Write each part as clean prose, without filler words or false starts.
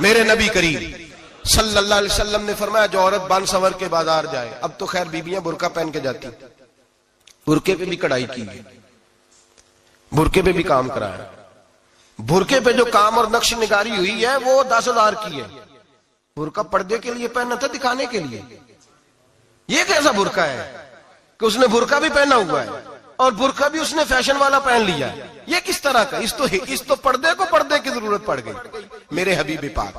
میرے نبی کریم صلی اللہ علیہ وسلم نے فرمایا جو عورت بن سنور کے بازار جائے، اب تو خیر بیویاں برقع پہن کے جاتی، برقعے پہ بھی کڑھائی کی ہے، برقعے پہ بھی کام کرایا، برقعے پہ جو کام اور نقش نگاری ہوئی ہے وہ 10,000 کی ہے۔ برقع پردے کے لیے پہنا تھا، دکھانے کے لیے۔ یہ کیسا برقع ہے کہ اس نے برقع بھی پہنا ہوا ہے اور برقع بھی اس نے فیشن والا پہن لیا ہے؟ یہ کس طرح کا؟ اس تو پردے کو پردے کی ضرورت پڑ گئی۔ میرے حبیب پاک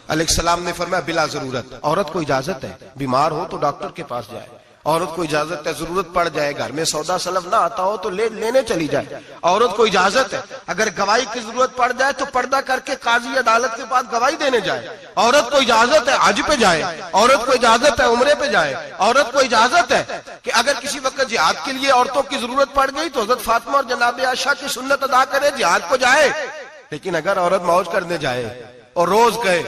علیہ السلام نے فرمایا بلا ضرورت، عورت کو اجازت ہے بیمار ہو تو ڈاکٹر کے پاس جائے، عورت کو اجازت ہے ضرورت پڑ جائے گھر میں سودا سلف نہ آتا ہو تو لینے چلی جائے، عورت کو اجازت ہے اگر گواہی کی ضرورت پڑ جائے تو پردہ کر کے قاضی عدالت کے پاس گواہی دینے جائے، عورت کو اجازت ہے حج پہ جائے، عورت کو اجازت ہے عمرے پہ جائے، عورت کو اجازت ہے کہ اگر کسی وقت جہاد کے لیے عورتوں کی ضرورت پڑ گئی تو حضرت فاطمہ اور جناب عائشہ کی سنت ادا کرے، جہاد کو جائے۔ لیکن اگر عورت موج کرنے جائے اور روز کہے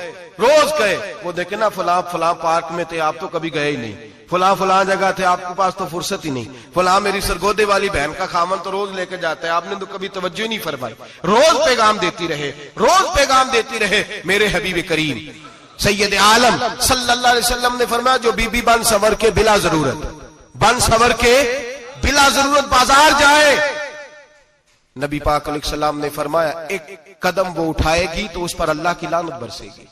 وہ دیکھیں نا فلاں پارک میں تھے آپ تو کبھی گئے ہی نہیں، فلاں جگہ تھے آپ کے پاس تو فرصت ہی نہیں، فلاں میری سرگودے والی بہن کا خامن تو روز لے کے جاتا ہے آپ نے تو کبھی توجہ ہی نہیں فرمائی۔ روز پیغام دیتی رہے میرے حبیب کریم سید عالم صلی اللہ علیہ وسلم نے فرمایا جو بی بی بن سنور کے بلا ضرورت بازار جائے، نبی پاک علیہ السلام نے فرمایا ایک قدم وہ اٹھائے گی تو اس پر اللہ کی لعنت برسے گی،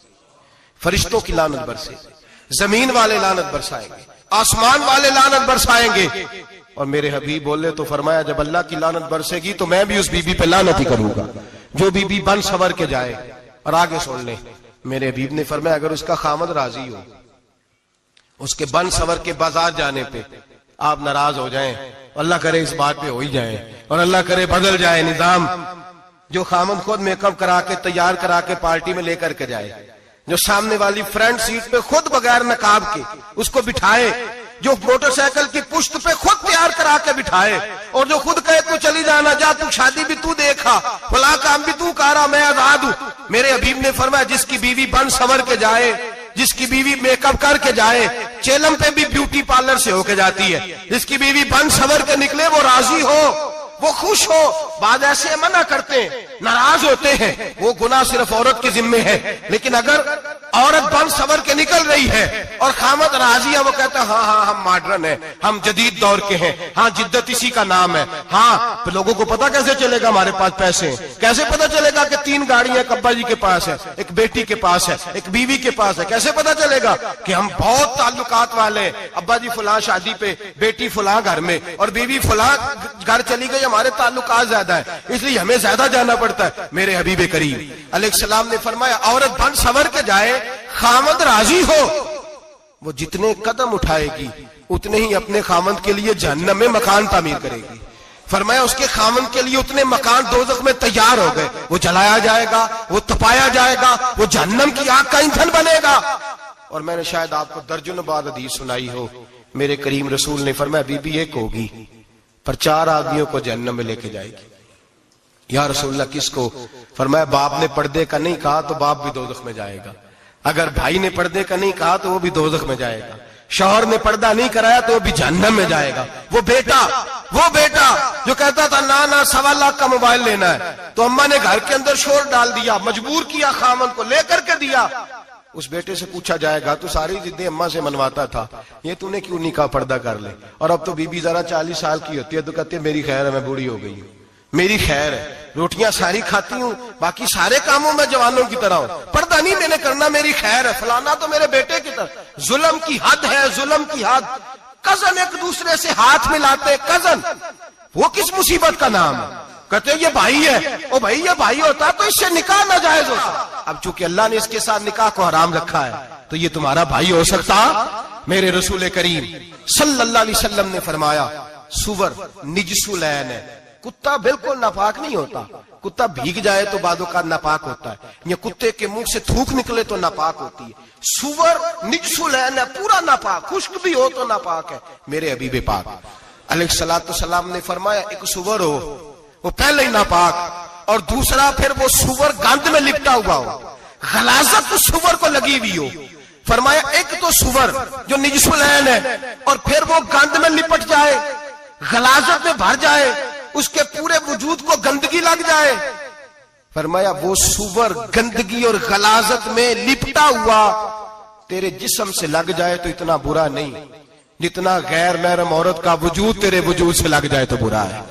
فرشتوں کی لعنت برسے گی، زمین والے لعنت برسائیں گے، آسمان والے لعنت برسائیں گے۔ اور میرے حبیب بولے تو فرمایا جب اللہ کی لعنت برسے گی تو میں بھی اس بی بی پہ لعنت ہی کروں گا جو بی بی بن سنور کے جائے۔ اور آگے سن لیں میرے حبیب نے فرمایا اگر اس کا خامد راضی ہو اس کے بن سنور کے بازار جانے پہ، آپ ناراض ہو جائیں، اللہ کرے اس بات پہ ہو ہی جائیں اور اللہ کرے بدل جائے نظام، جو خامد خود میک اپ کرا کے تیار کرا کے پارٹی میں لے کر کے جائے، جو سامنے والی فرنٹ سیٹ پہ خود بغیر نقاب کے اس کو بٹھائے، جو موٹر سائیکل کی پشت پہ خود تیار کرا کے بٹھائے اور جو خود کہے تو چلی جانا جا، تو شادی بھی تو دیکھا، فلاں کام بھی تو کرا، میں آزاد ہوں۔ میرے حبیب نے فرمایا جس کی بیوی بن سنور کے جائے، جس کی بیوی میک اپ کر کے جائے، چیلم پہ بھی بیوٹی پارلر سے ہو کے جاتی ہے، جس کی بیوی بن سنور کے نکلے وہ راضی ہو، وہ خوش ہو۔ بعض ایسے منع کرتے ہیں، ناراض ہوتے ہیں، وہ گناہ صرف عورت کے ذمے ہے، لیکن اگر عورت بن سنور کے نکل رہی ہے اور خامد راضی ہے، وہ کہتا ہے ہاں ہم ماڈرن ہیں، ہم جدید دور کے ہیں، ہاں جدت اسی کا نام ہے، ہاں تو لوگوں کو پتا کیسے چلے گا ہمارے پاس پیسے ہیں، کیسے پتا چلے گا کہ 3 گاڑیاں ایک ابا جی کے پاس ہے، ایک بیٹی کے پاس ہے، ایک بیوی کے پاس ہے، کیسے پتا چلے گا کہ ہم بہت تعلقات والے ہیں، ابا جی فلاں شادی پہ، بیٹی فلاں گھر میں اور بیوی فلاں گھر چلی گئی، ہمارے تعلقات زیادہ ہے اس لیے ہمیں زیادہ جانا پڑتا ہے۔ میرے حبیب کریم علیہ السلام نے فرمایا عورت بن سنور کے جائے، خامد راضی ہو، وہ جتنے قدم اٹھائے گی اتنے ہی اپنے خامد کے لیے جہنم میں مکان تعمیر کرے گی۔ فرمایا اس کے خامد کے لیے اتنے مکان دوزخ میں تیار ہو گئے، وہ جلایا جائے گا، وہ تپایا جائے گا، وہ جہنم کی آگ کا ایندھن بنے گا۔ اور میں نے شاید آپ کو درجنوں بار حدیث سنائی ہو، میرے کریم رسول نے فرمایا بی بی ایک ہوگی پر 4 آدمیوں کو جہنم میں لے کے جائے گی۔ یا رسول اللہ کس کو؟ فرمایا باپ نے پردے کا نہیں کہا تو باپ بھی دوزخ میں جائے گا، اگر بھائی نے پردے کا نہیں کہا تو وہ بھی دوزخ میں جائے گا، شوہر نے پردہ نہیں کرایا تو وہ بھی جہنم میں جائے گا۔ وہ بیٹا جو کہتا تھا نا 1.25 لاکھ کا موبائل لینا ہے تو اماں نے گھر کے اندر شور ڈال دیا، مجبور کیا خامن کو لے کر کے دیا، اس بیٹے سے پوچھا جائے گا تو ساری ضدیں اماں سے منواتا تھا، یہ تو نے کیوں نہیں کہا پردہ کر لے؟ اور اب تو بی بی ذرا 40 سال کی ہوتی ہے تو کہتی ہے میری خیر ہے میں بوڑھی ہو گئی ہوں، میری خیر ہے، روٹیاں ساری کھاتی ہوں، باقی سارے کاموں میں جوانوں کی طرح ہوں، پردہ نہیں میں نے کرنا، میری خیر ہے، فلانا تو میرے بیٹے کی طرح۔ ظلم کی حد ہے، ظلم کی حد۔ کزن ایک دوسرے سے ہاتھ ملاتے، کزن، وہ کس مصیبت کا نام ہے؟ کہتے یہ بھائی ہے، او بھائی یہ بھائی ہوتا تو اس سے نکاح ناجائز ہوتا، اب چونکہ اللہ نے اس کے ساتھ نکاح کو حرام رکھا ہے تو یہ تمہارا بھائی ہو سکتا؟ میرے رسول کریم صلی اللہ علیہ وسلم نے فرمایا سور نجس العین ہے، کتا بالکل ناپاک نہیں ہوتا، کتا بھیگ جائے تو بعد اوقات ناپاک ہوتا ہے، یا کتے کے منہ سے تھوک نکلے تو ناپاک ہوتی ہے، سور نجس العین ہے، پورا ناپاک، خشک بھی ہو تو ناپاک ہے۔ میرے حبیب پاک علیہ السلام نے فرمایا ایک سور ہو وہ پہلے ہی ناپاک، اور دوسرا پھر وہ سور گند میں لپٹا ہوا ہو، غلاظت سور کو لگی ہوئی ہو۔ فرمایا ایک تو سور جو نجس العین ہے اور پھر وہ گند میں لپٹ جائے، غلاظت میں بھر جائے، اس کے پورے وجود کو گندگی لگ جائے، فرمایا وہ سور گندگی اور غلاظت میں لپٹا ہوا تیرے جسم سے لگ جائے تو اتنا برا نہیں جتنا غیر محرم عورت کا وجود تیرے وجود سے لگ جائے تو برا ہے.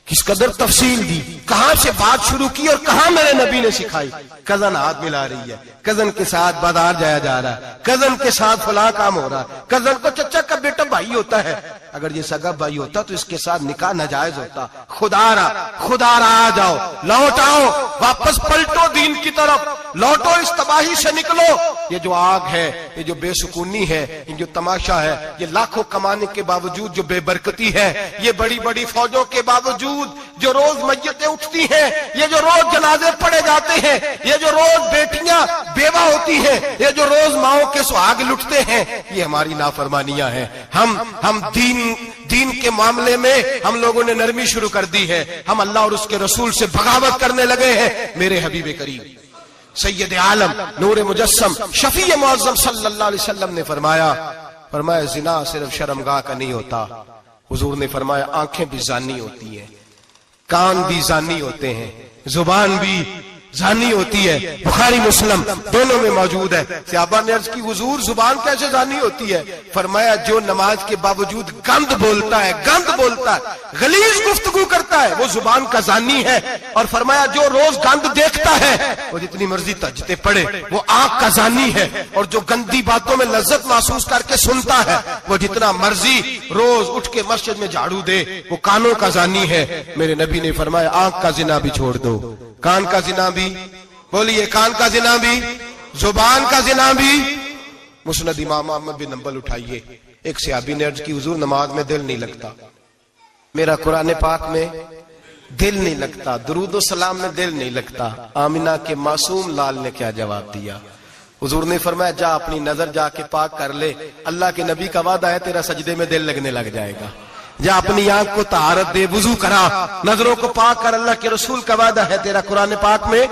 کس قدر تفصیل دی, کہاں سے بات شروع کی اور کہاں میرے نبی نے سکھائی. کزن ہاتھ ملا رہی ہے, کزن کے ساتھ بازار جایا جا رہا ہے, کزن کے ساتھ فلاں کام ہو رہا ہے, کزن کو چچا کا بیٹا بھائی ہوتا ہے, اگر یہ سگا بھائی ہوتا تو اس کے ساتھ نکاح ناجائز ہوتا. خدا را آ جاؤ, لوٹ آؤ, واپس پلٹو دین کی طرف, لوٹو اس تباہی سے نکلو. یہ جو آگ ہے, یہ جو بے سکونی ہے, یہ جو تماشا ہے, یہ لاکھوں کمانے کے باوجود جو بے برکتی ہے, یہ بڑی بڑی فوجوں کے باوجود جو روز میتیں اٹھتی ہیں, یہ جو روز جنازے پڑے جاتے ہیں, یہ جو روز بیٹیاں بیوہ ہوتی ہیں, یہ جو روز ماؤں کے سہاگ لٹتے ہیں, یہ ہماری نافرمانیاں ہیں. ہم دین کے معاملے میں ہم لوگوں نے نرمی شروع کر دی ہے, ہم اللہ اور اس کے رسول سے بغاوت کرنے لگے ہیں. میرے حبیب کریم سید عالم نور مجسم شفیع معظم صلی اللہ علیہ وسلم نے فرمایا زنا صرف شرمگاہ کا نہیں ہوتا. حضور نے فرمایا آنکھیں بھی زانی ہوتی ہیں, کان بھی زانی ہوتے ہیں, زبان بھی زانی ہوتی ہے. بخاری مسلم دونوں میں موجود ہے. صحابہ نے عرض کی حضور زبان کیسے زانی ہوتی ہے؟ فرمایا جو نماز کے باوجود گند بولتا ہے, غلیظ گفتگو کرتا ہے, وہ زبان کا زانی ہے. اور فرمایا جو روز گند دیکھتا ہے, وہ جتنی مرضی تہجدیں پڑھے, وہ آنکھ کا زانی ہے. اور جو گندی باتوں میں لذت محسوس کر کے سنتا ہے, وہ جتنا مرضی روز اٹھ کے مسجد میں جھاڑو دے, وہ کانوں کا زانی ہے. میرے نبی نے فرمایا آنکھ کا زنا بھی چھوڑ دو, کان کا زنا بھی, بولیے کان کا زنا بھی, زبان کا زنا بھی. مسند امام احمد بن حنبل اٹھائیے. ایک صحابی نے عرض کی حضور نماز میں دل نہیں لگتا, میرا قرآن پاک میں دل نہیں لگتا, درود و سلام میں دل نہیں لگتا. آمنہ کے معصوم لال نے کیا جواب دیا؟ حضور نے فرمایا جا اپنی نظر جا کے پاک کر لے, اللہ کے نبی کا وعدہ ہے تیرا سجدے میں دل لگنے لگ جائے گا. جا اپنی آنکھ کو طہارت دے, وضو کرا, نظروں کو پاک کر, اللہ کے رسول کا وعدہ ہے تیرا قرآن پاک میں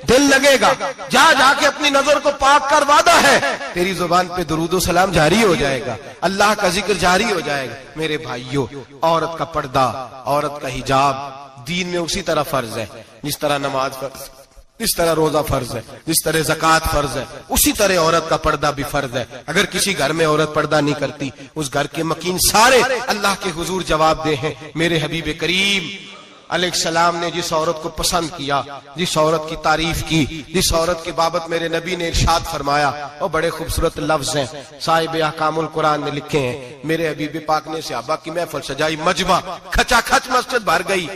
دل لگے گا. جا کے اپنی نظر کو پاک کر, وعدہ ہے تیری زبان پہ درود و سلام جاری ہو جائے گا, اللہ کا ذکر جاری ہو جائے گا. میرے بھائیوں, عورت کا پردہ, عورت کا حجاب دین میں اسی طرح فرض ہے جس طرح نماز فرض, جس طرح روزہ فرض ہے, جس طرح زکوٰۃ فرض ہے, اسی طرح عورت کا پردہ بھی فرض ہے. اگر کسی گھر میں عورت پردہ نہیں کرتی, اس گھر کے مکین سارے اللہ کے حضور جواب دے ہیں. میرے حبیب کریم علیہ السلام نے جس عورت کو پسند کیا, جس عورت کی تعریف کی, جس عورت کی بابت میرے نبی نے ارشاد فرمایا, وہ بڑے خوبصورت لفظ ہیں, صاحب احکام القرآن نے لکھے ہیں. میرے حبیب پاک نے صحابہ کی محفل سجائی, مجمع کھچا کھچ مسجد بھر گئی.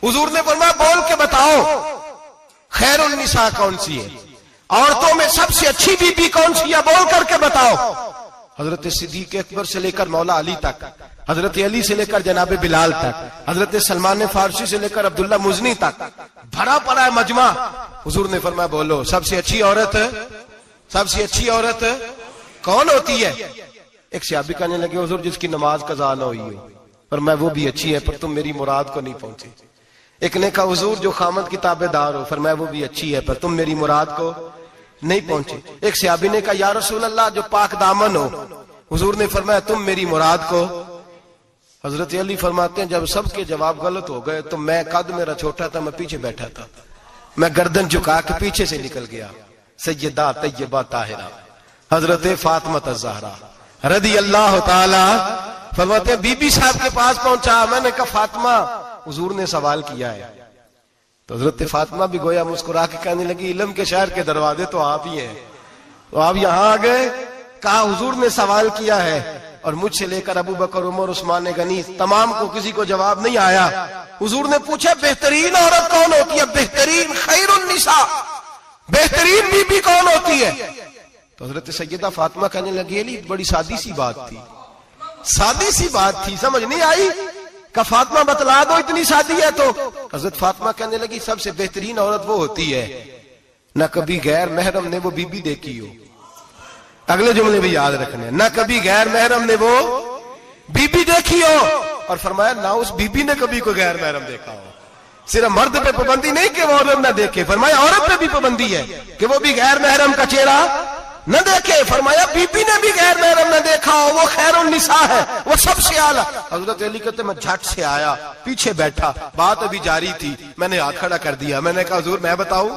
حضور نے فرمایا بول کے بتاؤ خیر النساء کون سی ہے, عورتوں میں سب سے اچھی بی بی کون سی ہے, بول کر کے بتاؤ. حضرت صدیق اکبر سے لے کر مولا علی تک, حضرت علی سے لے کر جناب بلال تک, حضرت سلمان فارسی سے لے کر عبداللہ مزنی تک بھرا پڑا ہے مجمع. حضور نے فرمایا بولو سب سے اچھی عورت کون ہوتی ہے؟ ایک صحابی کہنے لگے حضور جس کی نماز قضا نہ ہوئی ہو. فرمایا وہ بھی اچھی ہے پر تم میری مراد کو نہیں پہنچے. ایک نے کہا حضور جو خامد کی تابع دار ہو. فرمایا وہ بھی اچھی ہے پر تم میری مراد کو نہیں پہنچے. ایک صحابی نے کہا یا رسول اللہ جو پاک دامن ہو. حضور نے فرمایا تم میری مراد کو. حضرت علی فرماتے ہیں جب سب کے جواب غلط ہو گئے تو میں, قد میرا چھوٹا تھا, میں پیچھے بیٹھا تھا, میں گردن جھکا کے پیچھے سے نکل گیا. سیدہ طیبہ طاہرہ حضرت فاطمہ الزہرا رضی اللہ تعالی فرماتے ہیں بی بی صاحب کے پاس پہنچا. میں نے کہا فاطمہ حضور نے سوال کیا ہے. تو حضرت فاطمہ بھی گویا مسکرا کے کہنے لگی علم کے شہر کے دروازے تو آپ ہی ہیں, تو آپ یہاں آ گئے. کہا حضور نے سوال کیا ہے اور مجھ سے لے کر ابو بکر عمر عثمان غنی تمام کو کسی کو جواب نہیں آیا. حضور نے پوچھا بہترین عورت کون ہوتی ہے, بہترین خیر النساء, بہترین بی بی کون ہوتی ہے؟ تو حضرت سیدہ فاطمہ کہنے لگی علی بڑی سادی سی بات تھی, سمجھ نہیں آئی. کہ فاطمہ بتلا دو اتنی سادی ہے. تو حضرت فاطمہ کہنے لگی سب سے بہترین عورت وہ ہوتی ہے نہ کبھی غیر محرم نے وہ بی بی دیکھی ہو. اگلے جملے بھی یاد رکھنے, نہ کبھی غیر محرم نے وہ بی بی دیکھی ہو. اور فرمایا نہ اس بی بی نے کبھی کوئی غیر محرم دیکھا ہو. صرف مرد پہ پابندی نہیں کہ وہ عورت نہ دیکھے, فرمایا عورت پہ بھی پابندی ہے کہ وہ بھی غیر محرم کا چہرہ نہ دیکھے. فرمایا بی بی نے بھی غیر محرم نہ دیکھا ہو, وہ خیر النساء ہے, وہ سب سے اعلیٰ. حضرت علی کہتے میں جھٹ سے آیا, پیچھے بیٹھا, بات ابھی جاری تھی, میں نے ہاتھ کھڑا کر دیا. میں نے کہا حضور میں بتاؤں؟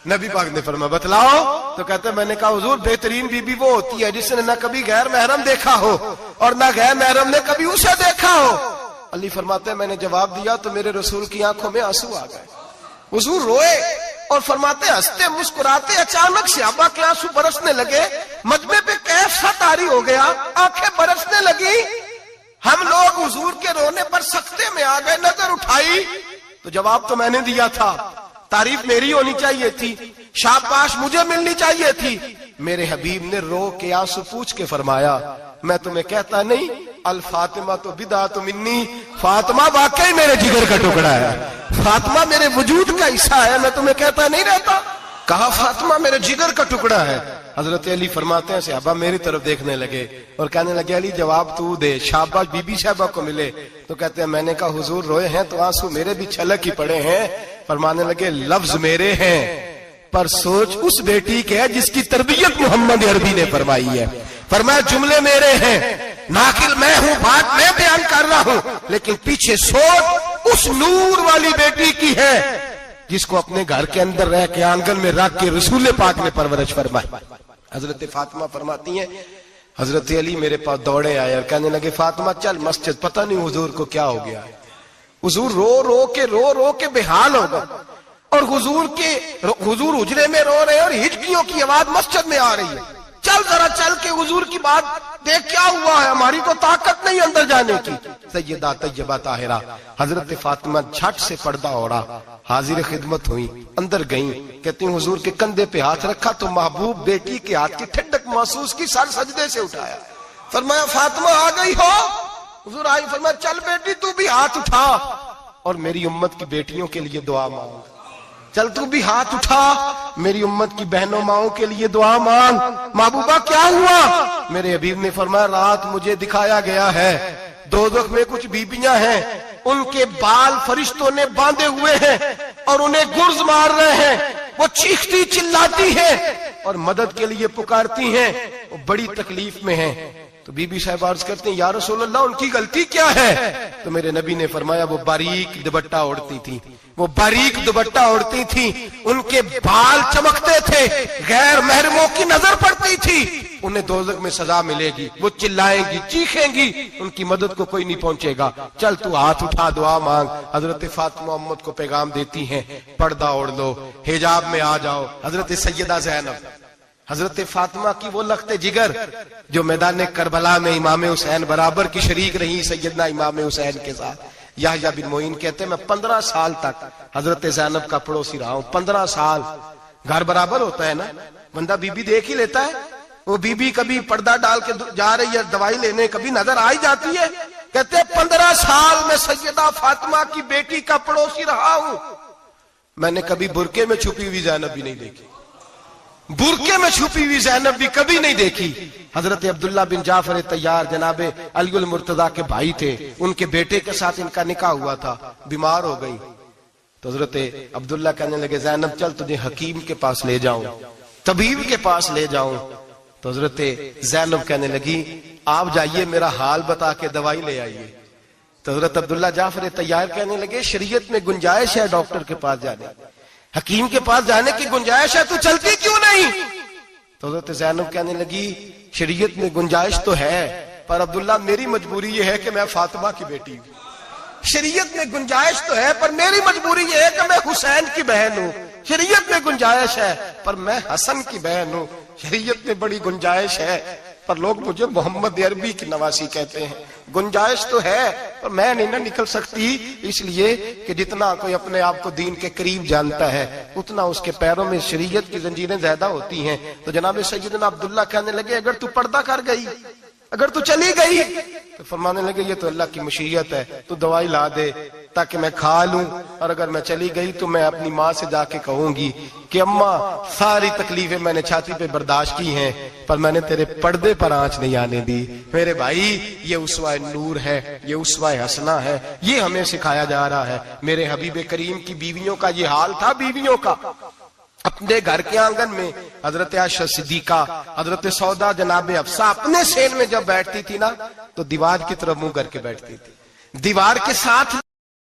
نبی پاک نے فرمایا بتلاؤ. تو کہتے میں نے کہا حضور بہترین بی بی وہ ہوتی ہے جس نے نہ کبھی غیر محرم دیکھا ہو اور نہ غیر محرم نے کبھی اسے دیکھا ہو. علی فرماتے ہیں میں نے جواب دیا تو میرے رسول کی آنکھوں میں آنسو آ گئے. حضور روئے اور فرماتے ہنستے مسکراتے اچانک صحابہ کے آنسو برسنے لگے. مجمع پہ کیف سا طاری ہو گیا, آنکھیں برسنے لگی. ہم لوگ حضور کے رونے پر سکتے میں آ گئے. نظر اٹھائی تو جواب تو میں نے دیا تھا, تعریف میری ہونی چاہیے تھی, شاباش مجھے ملنی چاہیے تھی. میرے حبیب نے رو کے آنسو پوچھ کے فرمایا میں تمہیں کہتا نہیں الفاطمہ تو بدعۃ منی, فاطمہ واقعی میرے جگر کا ٹکڑا ہے, فاطمہ میرے وجود کا حصہ ہے, میں تمہیں کہتا نہیں رہتا. کہا فاطمہ میرے جگر کا ٹکڑا ہے. حضرت علی فرماتے ہیں صحابہ میری طرف دیکھنے لگے اور کہنے لگے علی جواب تو دے, شاباش بی بی صاحبہ کو ملے. تو کہتے ہیں میں نے کہا حضور روئے ہیں تو آنسو میرے بھی چھلک ہی پڑے ہیں. فرمانے لگے لفظ میرے ہیں پر سوچ اس بیٹی کے ہے جس کی تربیت محمد عربی نے فرمائی ہے. فرمایا جملے میرے ہیں, ناقل میں ہوں, بات میں بیان کر رہا ہوں, لیکن پیچھے سوچ اس نور والی بیٹی کی ہے جس کو اپنے گھر کے اندر رہ کے آنگن میں رکھ کے رسول پاک نے پرورش فرمائی. حضرت فاطمہ فرماتی ہیں حضرت علی میرے پاس دوڑے آئے اور کہنے لگے فاطمہ چل مسجد, پتہ نہیں حضور کو کیا ہو گیا. حضور رو رو کے بحال ہو گئے اور حضور حجرے میں رو رہے اور ہچکیوں کی آواز مسجد میں آ رہی ہے. چل ذرا چل کے حضور کی بات دیکھ کیا ہوا ہے, ہماری تو طاقت نہیں اندر جانے کی. سیدہ طیبہ طاہرہ حضرت فاطمہ جھٹ سے پردہ اوڑا, حاضر خدمت ہوئی, اندر گئیں. کہتی ہیں حضور کے کندھے پہ ہاتھ رکھا تو محبوب بیٹی کے ہاتھ کی ٹھنڈک محسوس کی, سر سجدے سے اٹھایا. فرمایا فاطمہ آ گئی ہو؟ حضور آئی. فرمایا چل بیٹی تو بھی ہاتھ اٹھا اور میری امت کی بیٹیوں کے لیے دعا مانگ. چل تو بھی ہاتھ اٹھا, میری امت کی بہنوں ماؤں کے لیے دعا مانگ. محبوبہ کیا ہوا؟ میرے حبیب نے فرمایا رات مجھے دکھایا گیا ہے دوزخ میں کچھ بیبیاں ہیں, ان کے بال فرشتوں نے باندھے ہوئے ہیں اور انہیں گرز مار رہے ہیں, وہ چیختی چلاتی ہیں اور مدد کے لیے پکارتی ہیں, وہ بڑی تکلیف میں ہیں. تو بی بی صاحب عرض کرتے ہیں یا رسول اللہ ان کی غلطی کیا ہے؟ تو میرے نبی نے فرمایا وہ باریک دوپٹہ اوڑھتی تھی, وہ باریک دوپٹہ اوڑھتی تھی, ان کے بال چمکتے تھے, غیر محرموں کی نظر پڑتی تھی, انہیں دوزخ میں سزا ملے گی, وہ چلائیں گی, چیخیں گی, ان کی مدد کو کوئی نہیں پہنچے گا. چل تو ہاتھ اٹھا دعا مانگ. حضرت فاطمہ امت کو پیغام دیتی ہیں پردہ اوڑھ لو, حجاب میں آ جاؤ. حضرت سیدہ زینب حضرت فاطمہ کی وہ لخت جگر جو میدان کربلا میں امام حسین برابر کی شریک رہی سیدنا امام حسین کے ساتھ. یحییٰ بن معین کہتے ہیں میں 15 سال تک حضرت زینب کا پڑوسی رہا ہوں. 15 سال, گھر برابر ہوتا ہے نا, بندہ بی بی دیکھ ہی لیتا ہے. وہ بی بی کبھی پردہ ڈال کے جا رہی ہے دوائی لینے, کبھی نظر آئی جاتی ہے. کہتے ہیں 15 سال میں سیدہ فاطمہ کی بیٹی کا پڑوسی رہا ہوں. میں نے کبھی برقعے میں چھپی ہوئی زینب بھی نہیں دیکھی, برقعے میں چھپی ہوئی زینب بھی کبھی نہیں دیکھی. حضرت عبداللہ بن جعفر طیار جناب علی المرتضیٰ کے بھائی تھے, ان کے بیٹے کے ساتھ ان کا نکاح ہوا تھا, بیمار ہو گئی. تو حضرت عبداللہ کہنے لگے زینب چل تجھے حکیم کے پاس لے جاؤں, طبیب کے پاس لے جاؤں. تو حضرت زینب کہنے لگی آپ جائیے میرا حال بتا کے دوائی لے آئیے. تو حضرت عبداللہ جعفر طیار کہنے لگے شریعت میں گنجائش ہے ڈاکٹر کے پاس جانے, حکیم کے پاس جانے کی گنجائش ہے, تو چلتی کیوں نہیں؟ تو حضرت زینب کہنے لگی شریعت میں گنجائش تو ہے پر عبداللہ میری مجبوری یہ ہے کہ میں فاطمہ کی بیٹی ہوں. شریعت میں گنجائش تو ہے پر میری مجبوری یہ ہے کہ میں حسین کی بہن ہوں. شریعت میں گنجائش ہے پر میں حسن کی بہن ہوں. شریعت میں بڑی گنجائش ہے پر لوگ مجھے محمد عربی کی نواسی کہتے ہیں. گنجائش تو ہے پر میں نہیں نہ نکل سکتی, اس لیے کہ جتنا کوئی اپنے آپ کو دین کے قریب جانتا ہے اتنا اس کے پیروں میں شریعت کی زنجیریں زیادہ ہوتی ہیں. تو جناب سیدنا عبداللہ کہنے لگے اگر تو پردہ کر گئی, اگر تو چلی گئی, تو فرمانے لگے یہ تو اللہ کی مشیت ہے, تو دوائی لا دے تاکہ میں کھا لوں, اور اگر میں چلی گئی تو میں اپنی ماں سے جا کے کہوں گی کہ اماں ساری تکلیفیں میں نے چھاتی پہ برداشت کی ہیں پر میں نے تیرے پردے پر آنچ نہیں آنے دی. میرے بھائی یہ اسوہ نور ہے, یہ اسوہ حسنہ ہے, یہ ہمیں سکھایا جا رہا ہے. میرے حبیب کریم کی بیویوں کا یہ حال تھا. بیویوں کا اپنے گھر کے آنگن میں حضرت عائشہ صدیقہ، حضرت سودا، جناب حفصہ اپنے سین میں جب بیٹھتی تھی نا تو دیوار کی طرف منہ کر کے بیٹھتی تھی، دیوار کے ساتھ